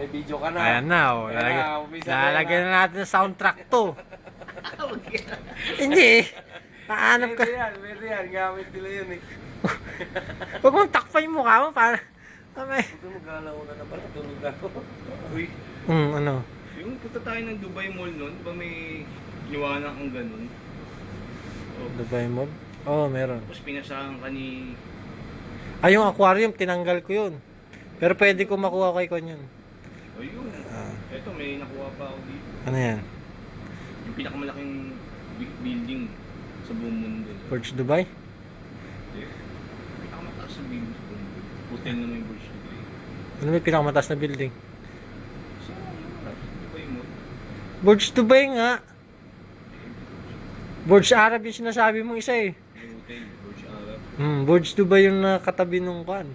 May video ka na. Ayan na, oh. Lalagyan na natin ng soundtrack to. Hindi. Paanap ka. Pwede yan. Gamit nila yun eh. Huwag mong takpay mo ka mo. Para... Amay. Ito magalaw na na pala. Tulog ako. Uy, Ano? yung punta tayo ng Dubai Mall noon, di ba may iniwanan kang ganun? Dubai Mall? Oo, meron. Tapos pinasahan ka ni... Ay, yung aquarium, tinanggal ko yun. Pero pwede ko makuha kay Kon yun. O yun. Eto, may nakuha pa ako dito. Ano yan? Yung pinakamalaking building sa buong mundo. Burj Dubai? Pinakamataas sa building sa buong mundo. Hotel naman yung Burj Dubai. Ano may pinakamataas na building? So, Dubai Mall. Burj Dubai nga. Burj Arab yung sinasabi mong isa eh. Yung hotel, Burj Arab. Burj Dubai yung nakatabi nung kan.